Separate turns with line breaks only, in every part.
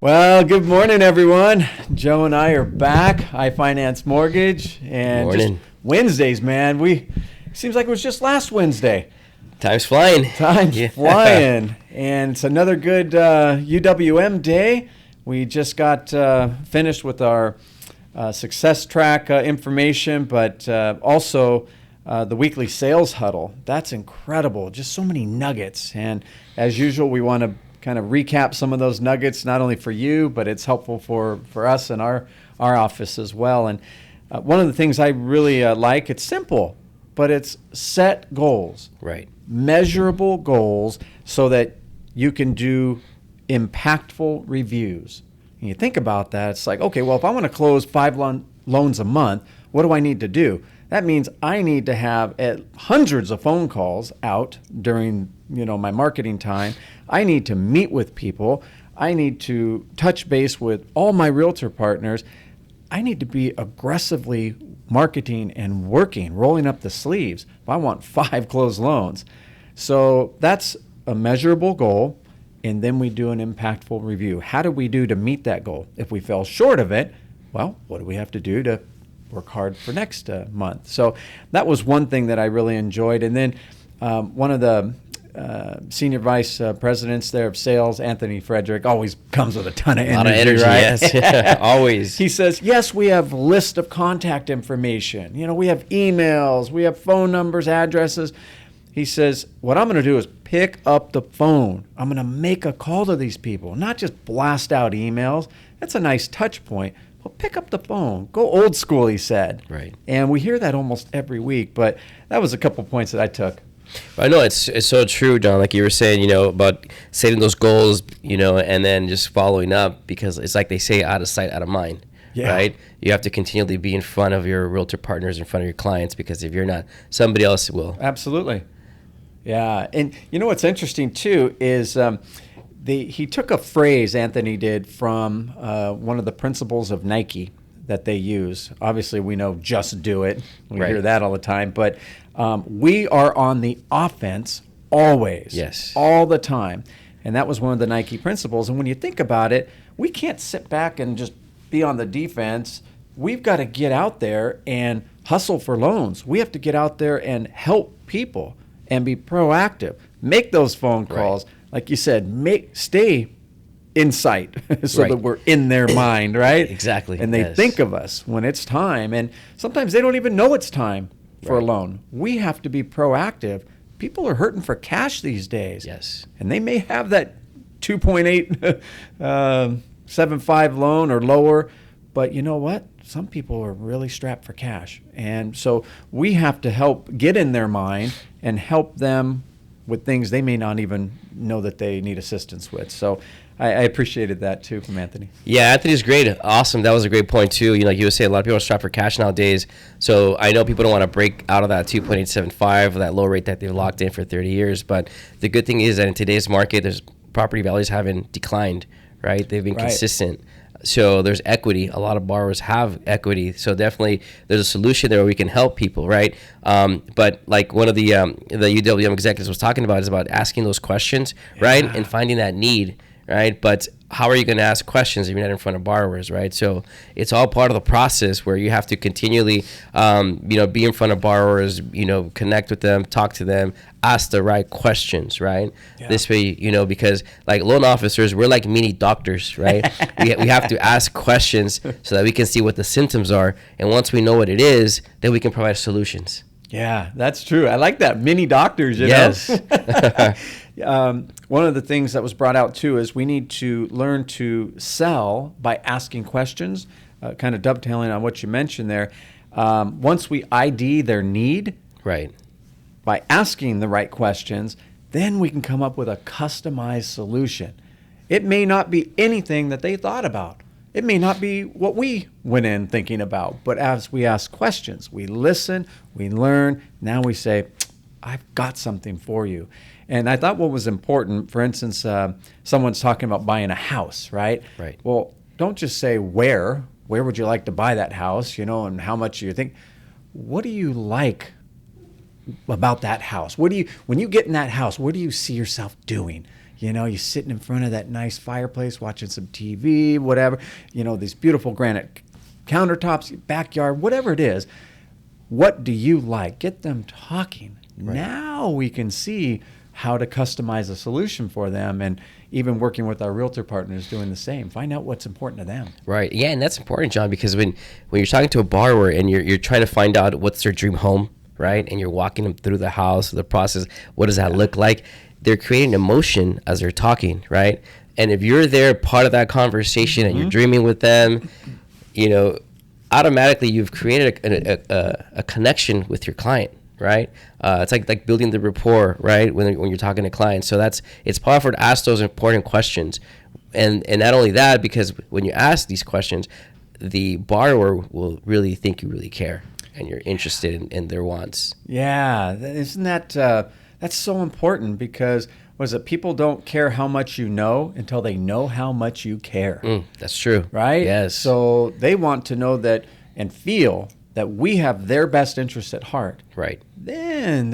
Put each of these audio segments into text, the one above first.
Well, good morning, everyone. Joe and I are back, iFinance Mortgage, and just
Morning.
Wednesdays, man. Seems like it was just last Wednesday.
Time's flying.
Time's flying, and it's another good UWM day. We just got finished with our success track information, but also the weekly Sales Huddle. That's incredible. Just so many nuggets, and as usual, we want to kind of recap some of those nuggets, not only for you, but it's helpful for us and our office as well. And one of the things I really like, it's simple, but it's set goals.
Right.
Measurable goals so that you can do impactful reviews. And you think about that, it's like, okay, well, if I want to close 5 loans a month, what do I need to do? That means I need to have hundreds of phone calls out during my marketing time. I need to meet with people. I need to touch base with all my realtor partners. I need to be aggressively marketing and working, rolling up the sleeves if I want 5 closed loans. So that's a measurable goal, and then we do an impactful review. How do we do to meet that goal? If we fell short of it, well, what do we have to do to work hard for next month? So that was one thing that I really enjoyed. And then one of the senior vice presidents there of sales, Anthony Frederick, always comes with a ton of energy.
A lot of energy,
right?
yes. Always.
He says, yes, we have a list of contact information. We have emails, we have phone numbers, addresses. He says, what I'm going to do is pick up the phone. I'm going to make a call to these people, not just blast out emails. That's a nice touch point. But pick up the phone. Go old school, he said.
Right.
And we hear that almost every week. But that was a couple points that I took.
I know it's so true, John. Like you were saying, about setting those goals, and then just following up, because it's like they say, out of sight, out of mind.
Yeah.
Right? You have to continually be in front of your realtor partners, in front of your clients, because if you're not, somebody else will.
Absolutely. Yeah. And what's interesting too is he took a phrase, Anthony did, from one of the principles of Nike that they use. Obviously, we know just do it. We
Right.
hear that all the time. But we are on the offense always.
Yes.
All the time. And that was one of the Nike principles. And when you think about it, we can't sit back and just be on the defense. We've got to get out there and hustle for loans. We have to get out there and help people and be proactive. Make those phone calls.
Right.
Like you said, stay in sight so
Right.
that we're in their mind, right?
Exactly.
And they
Yes.
think of us when it's time. And sometimes they don't even know it's time for
Right.
a loan. We have to be proactive. People are hurting for cash these days.
Yes.
And they may have that 2.875 loan or lower, but you know what? Some people are really strapped for cash. And so we have to help get in their mind and help them with things they may not even know that they need assistance with. So I appreciated that too from Anthony.
Yeah, Anthony's great. Awesome. That was a great point too. Like you were saying, a lot of people are strapped for cash nowadays. So I know people don't want to break out of that 2.875, that low rate that they've locked in for 30 years. But the good thing is that in today's market, there's property values haven't declined, right? They've been
Right.
consistent. So there's equity. A lot of borrowers have equity. So definitely there's a solution there where we can help people, right? But like one of the UWM executives was talking about is about asking those questions, right? And finding that need, right? But how are you going to ask questions if you're not in front of borrowers, right? So it's all part of the process where you have to continually, be in front of borrowers, connect with them, talk to them, ask the right questions, right?
Yeah.
This way, because like loan officers, we're like mini doctors, right? we have to ask questions so that we can see what the symptoms are. And once we know what it is, then we can provide solutions.
Yeah, that's true. I like that. Mini doctors,
Yes.
One of the things that was brought out too is we need to learn to sell by asking questions, kind of dovetailing on what you mentioned there. Once we ID their need,
Right.
by asking the right questions, then we can come up with a customized solution. It may not be anything that they thought about. It may not be what we went in thinking about, but as we ask questions, we listen, we learn, now we say, I've got something for you. And I thought what was important, for instance, someone's talking about buying a house, right?
Right.
Well, don't just say where would you like to buy that house, and how much you think. What do you like about that house? When you get in that house, what do you see yourself doing? You sitting in front of that nice fireplace, watching some TV, whatever, these beautiful granite countertops, backyard, whatever it is. What do you like? Get them talking. Right. Now we can see how to customize a solution for them, and even working with our realtor partners doing the same. Find out what's important to them.
Right. Yeah, and that's important, John, because when you're talking to a borrower and you're trying to find out what's their dream home, right, and you're walking them through the house, the process, what does that look like? They're creating emotion as they're talking, right? And if you're there, part of that conversation, and you're dreaming with them, automatically you've created a connection with your client. Right, it's like building the rapport, right? When you're talking to clients, so it's powerful to ask those important questions, and not only that, because when you ask these questions, the borrower will really think you really care and you're interested in their wants.
Yeah, isn't that that's so important, because people don't care how much you know until they know how much you care.
That's true,
right?
Yes.
So they want to know that and feel that we have their best interests at heart.
Right.
Then,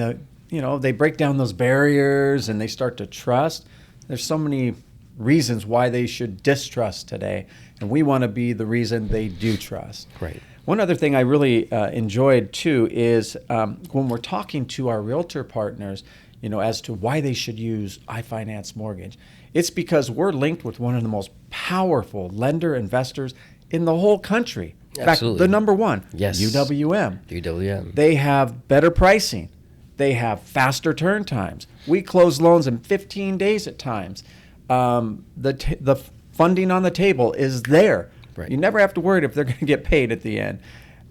they break down those barriers and they start to trust. There's so many reasons why they should distrust today, and we want to be the reason they do trust.
Right.
One other thing I really enjoyed too is when we're talking to our realtor partners, as to why they should use iFinance Mortgage. It's because we're linked with one of the most powerful lender investors in the whole country. In fact, the number one,
yes.
UWM. They have better pricing. They have faster turn times. We close loans in 15 days at times. The funding on the table is there.
Right.
You never have to worry if they're going to get paid at the end.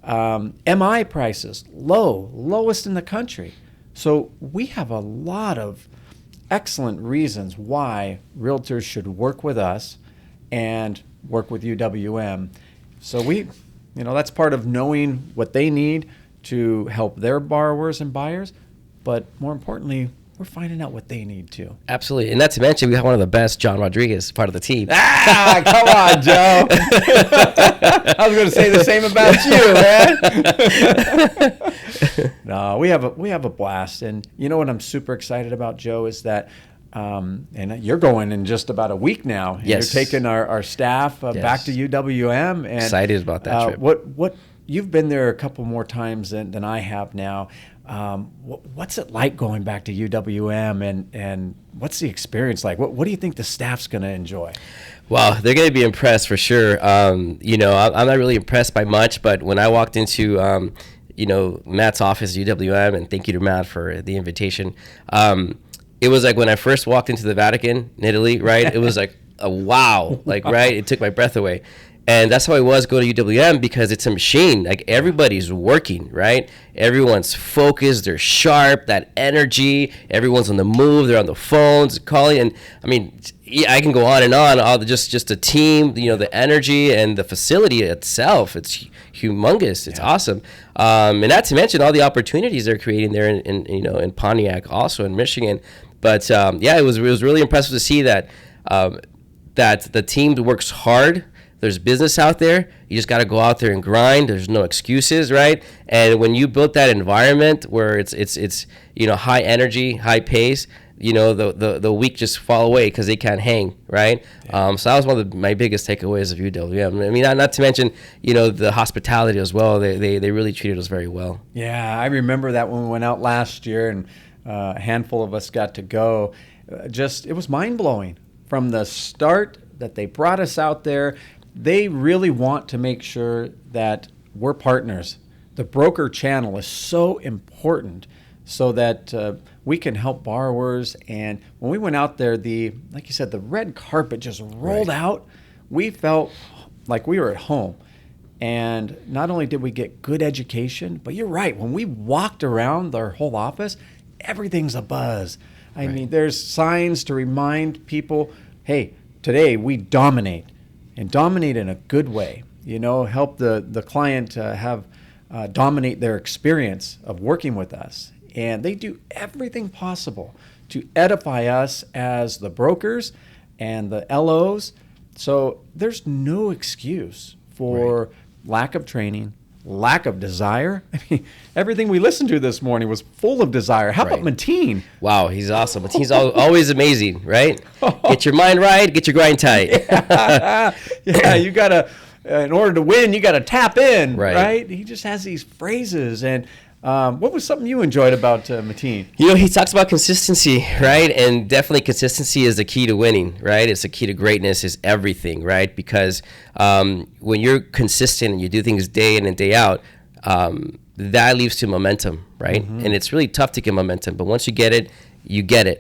MI prices, lowest in the country. So we have a lot of excellent reasons why realtors should work with us and work with UWM. So that's part of knowing what they need to help their borrowers and buyers, but more importantly, we're finding out what they need too.
Absolutely. And not to mention, we have one of the best, John Rodriguez, part of the team.
Come on, Joe. I was going to say the same about you, man. No, we have a blast. And you know what I'm super excited about, Joe, is that and you're going in just about a week now.
Yes.
You're taking our staff back to UWM. And
excited about that trip.
What you've been there a couple more times than I have now. What's it like going back to UWM, and what's the experience like? What do you think the staff's going to enjoy?
Well, they're going to be impressed for sure. I'm not really impressed by much, but when I walked into Matt's office at UWM, and thank you to Matt for the invitation. It was like when I first walked into the Vatican in Italy, right? It was like a wow, right? It took my breath away. And that's how I was going to UWM, because it's a machine. Like, everybody's working, right? Everyone's focused. They're sharp. That energy. Everyone's on the move. They're on the phones calling. And I mean, I can go on and on. All just the team, the energy and the facility itself. It's humongous. It's awesome. And not to mention all the opportunities they're creating there in Pontiac, also in Michigan. But it was really impressive to see that the team works hard. There's business out there. You just got to go out there and grind. There's no excuses, right? And when you build that environment where it's high energy, high pace, the weak just fall away because they can't hang, right? Yeah. So that was one of my biggest takeaways of UWM. I mean, not to mention, the hospitality as well. They really treated us very well.
Yeah, I remember that when we went out last year, and a handful of us got to go. It was mind-blowing from the start that they brought us out there. They really want to make sure that we're partners. The broker channel is so important so that we can help borrowers. And when we went out there, like you said, the red carpet just rolled out. We felt like we were at home. And not only did we get good education, but you're right. When we walked around our whole office, everyth's a buzz. I mean, there's signs to remind people, hey, today we dominate. And dominate in a good way, help the client dominate their experience of working with us. And they do everything possible to edify us as the brokers and the LOs. So there's no excuse for lack of training, lack of desire. I mean, everything we listened to this morning was full of desire. How about Mateen?
Wow, he's awesome. Mateen's always amazing, right? Get your mind right, get your grind tight.
Yeah, you got to, in order to win, you got to tap in,
Right.
right? He just has these phrases. And what was something you enjoyed about Mateen?
You know, he talks about consistency, right? And definitely consistency is the key to winning, right? It's the key to greatness, is everything, right? Because when you're consistent and you do things day in and day out, that leads to momentum, right? And it's really tough to get momentum, but once you get it,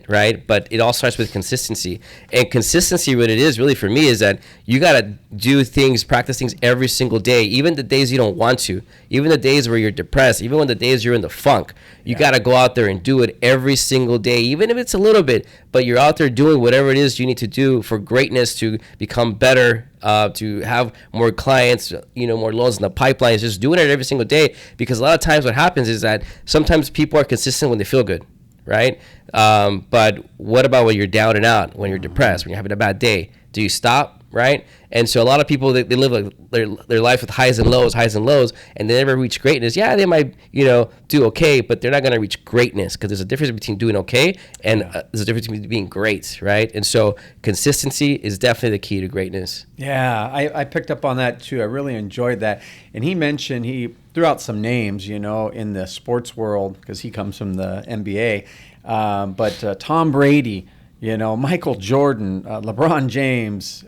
right? But it all starts with consistency. And consistency, what it is really for me, is that you got to do things, practice things every single day, even the days you don't want to, even the days where you're depressed, even when the days you're in the funk. You got to go out there and do it every single day, even if it's a little bit, but you're out there doing whatever it is you need to do for greatness, to become better, to have more clients, more loans in the pipeline. It's just doing it every single day, because a lot of times what happens is that sometimes people are consistent when they feel good, right? But what about when you're down and out, when you're depressed, when you're having a bad day? Do you stop, right? And so a lot of people, they live their life with highs and lows, and they never reach greatness. Yeah, they might, do okay, but they're not going to reach greatness, because there's a difference between doing okay and there's a difference between being great, right? And so consistency is definitely the key to greatness.
Yeah, I picked up on that too. I really enjoyed that. And he threw out some names, in the sports world, because he comes from the NBA. But Tom Brady, Michael Jordan, LeBron James,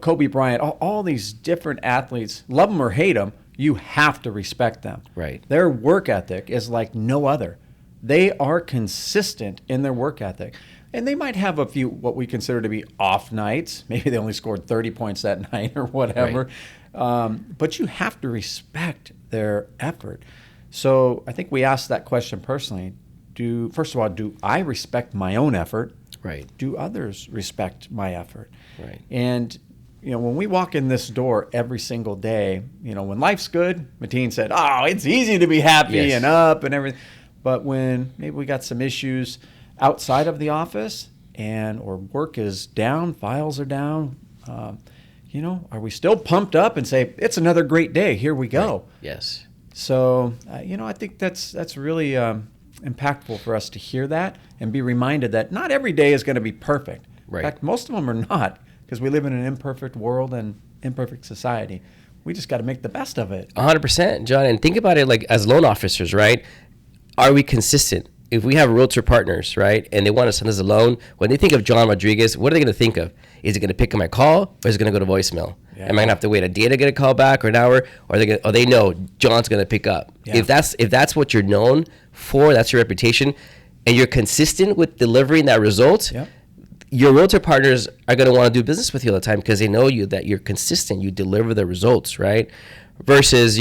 Kobe Bryant, all these different athletes, love them or hate them, you have to respect them.
Right.
Their work ethic is like no other. They are consistent in their work ethic. And they might have a few what we consider to be off nights. Maybe they only scored 30 points that night or whatever. Right. But you have to respect their effort. So I think we asked that question personally. First of all, do I respect my own effort?
Right.
Do others respect my effort?
Right.
And when we walk in this door every single day, when life's good, Mateen said, "Oh, it's easy to be happy and up and everything." But when maybe we got some issues outside of the office or work is down, files are down, are we still pumped up and say, "It's another great day. Here we go."
Right. Yes.
So, I think that's really impactful for us to hear that and be reminded that not every day is going to be perfect.
Right.
In fact, most of them are not, because we live in an imperfect world and imperfect society. We just got to make the best of it.
100%, John. And think about it like as loan officers, right? Are we consistent? If we have realtor partners, right, and they want to send us a loan, when they think of John Rodriguez, what are they going to think of? Is it going to pick up my call, or is it going to go to voicemail?
Yeah.
Am I going to have to wait a day to get a call back, or an hour, or they know John's going to pick up?
Yeah.
If that's what you're known for, that's your reputation, and you're consistent with delivering that result, your realtor partners are going to want to do business with you all the time, because they know that you're consistent, you deliver the results, right? Versus,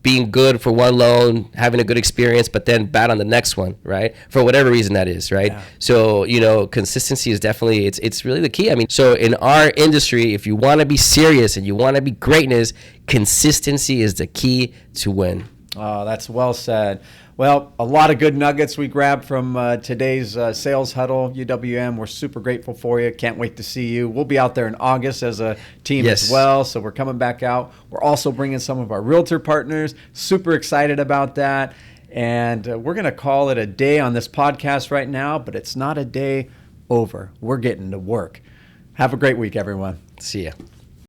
being good for one loan, having a good experience, but then bad on the next one, right? For whatever reason that is, right?
Yeah.
So, consistency is definitely, it's really the key. I mean, so in our industry, if you want to be serious and you want to be greatness, consistency is the key to win.
Oh, that's well said. Well, a lot of good nuggets we grabbed from today's Sales Huddle, UWM. We're super grateful for you. Can't wait to see you. We'll be out there in August as a team as well, so we're coming back out. We're also bringing some of our realtor partners. Super excited about that. And we're going to call it a day on this podcast right now, but it's not a day over. We're getting to work. Have a great week, everyone.
See ya.